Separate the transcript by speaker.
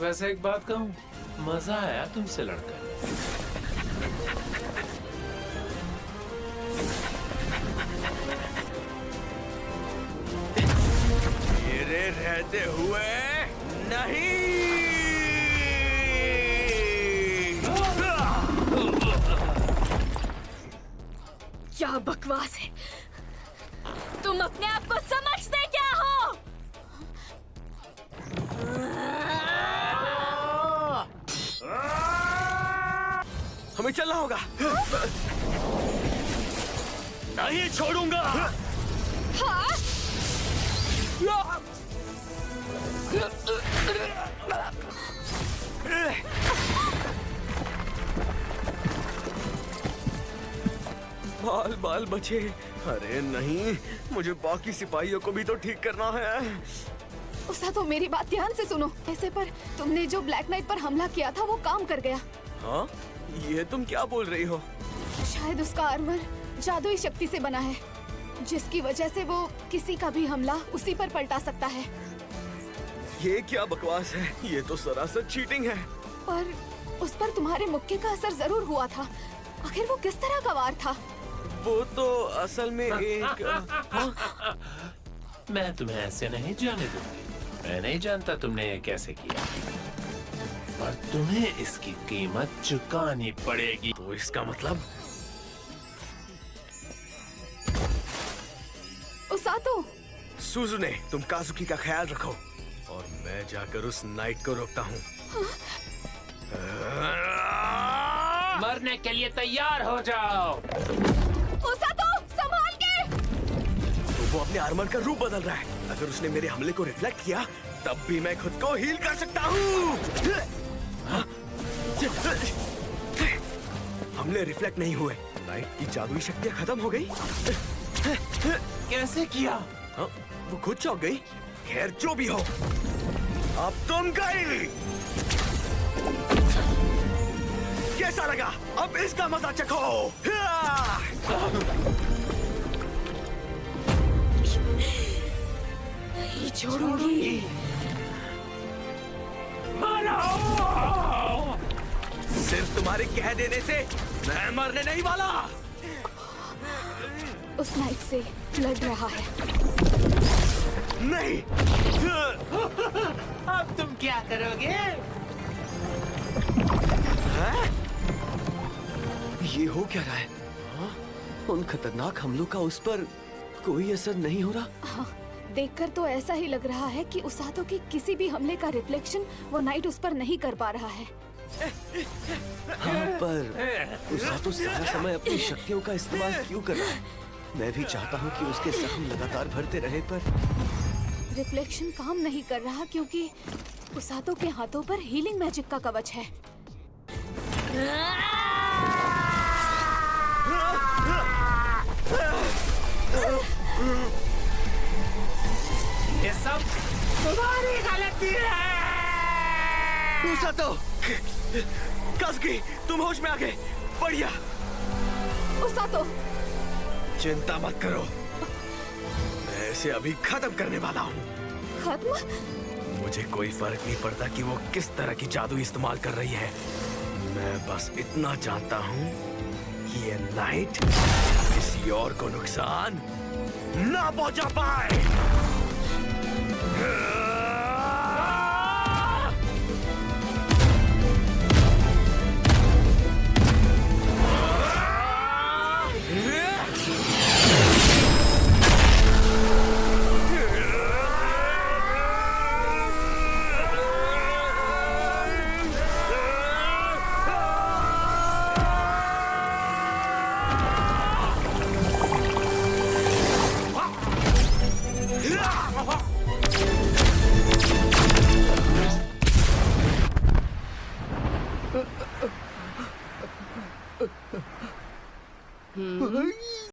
Speaker 1: वैसे एक बात कहूँ, मजा आया तुमसे लड़कर।
Speaker 2: मेरे रहते हुए नहीं।
Speaker 3: क्या बकवास है। तुम अपने आप को समझते क्या हो?
Speaker 2: हमें चलना होगा। नहीं छोड़ूंगा।
Speaker 3: हाँ?
Speaker 2: बाल बाल बचे। अरे नहीं, मुझे बाकी सिपाहियों को भी तो ठीक करना है।
Speaker 4: उसा तो मेरी बात ध्यान से सुनो। ऐसे पर तुमने जो ब्लैक नाइट पर हमला किया था वो काम कर गया।
Speaker 2: हाँ? ये तुम क्या बोल रही हो?
Speaker 4: शायद उसका आर्मर जादुई शक्ति से बना है, जिसकी वजह से वो किसी का भी हमला उसी पर पलटा सकता है।
Speaker 2: ये क्या बकवास है? ये तो सरासर चीटिंग है।
Speaker 4: पर उस पर तुम्हारे मुक्के का असर जरूर हुआ था। आखिर वो किस तरह का वार था?
Speaker 2: वो तो असल में एक
Speaker 1: मैं तुम्हें ऐसे नहीं जाने दूंगी। मैं नहीं जानता तुमने ये कैसे किया, पर तुम्हें इसकी कीमत चुकानी पड़ेगी।
Speaker 2: तो इसका मतलब
Speaker 4: उसातो,
Speaker 2: सुजुने, तुम काजुकी का ख्याल रखो और मैं जाकर उस नाइट को रोकता हूँ।
Speaker 1: मरने के लिए तैयार हो जाओ।
Speaker 4: उसातो, संभाल के!
Speaker 2: तो वो अपने आर्मर का रूप बदल रहा है। अगर उसने मेरे हमले को रिफ्लेक्ट किया, तब भी मैं खुद को हील कर सकता हूँ। हमले रिफ्लेक्ट नहीं हुए। नाइट की जादुई शक्तियाँ खत्म हो गई।
Speaker 1: कैसे किया?
Speaker 2: हाँ, वो खुद चौंक गई। खैर जो भी हो, अब तुम गई। कैसा लगा? अब इसका मजा चखो।
Speaker 3: नहीं छोड़ूंगी।
Speaker 2: सिर्फ तुम्हारे कह देने से मैं मरने नहीं वाला।
Speaker 4: उस नाइट से लड़ रहा है।
Speaker 2: नहीं।
Speaker 1: अब तुम क्या करोगे?
Speaker 5: ये हो क्या रहा है? हाँ? उन खतरनाक हमलों का उस पर कोई असर नहीं हो रहा।
Speaker 4: हाँ, देखकर तो ऐसा ही लग रहा है कि उसातो के किसी भी हमले का रिफ्लेक्शन वो नाइट उस पर नहीं कर पा रहा है।
Speaker 5: हाँ, पर उसातो सारा समय अपनी शक्तियों का इस्तेमाल क्यों कर रहा है? मैं भी चाहता हूँ कि उसके जख्म लगातार भरते रहे, पर
Speaker 4: रिफ्लेक्शन काम नहीं कर रहा क्योंकि उसातो के हाथों पर हीलिंग मैजिक का कवच है।
Speaker 1: ये सब तुम्हारी गलती है।
Speaker 2: उसातो, काजुकी, तुम होश में आ गए। बढ़िया।
Speaker 4: उसातो,
Speaker 2: चिंता मत करो, मैं इसे अभी खत्म करने वाला हूँ।
Speaker 4: खत्म?
Speaker 2: मुझे कोई फर्क नहीं पड़ता कि वो किस तरह की जादू इस्तेमाल कर रही है। मैं बस इतना जानता हूँ कि ये नाइट किसी और को नुकसान ना पहुंचा पाए।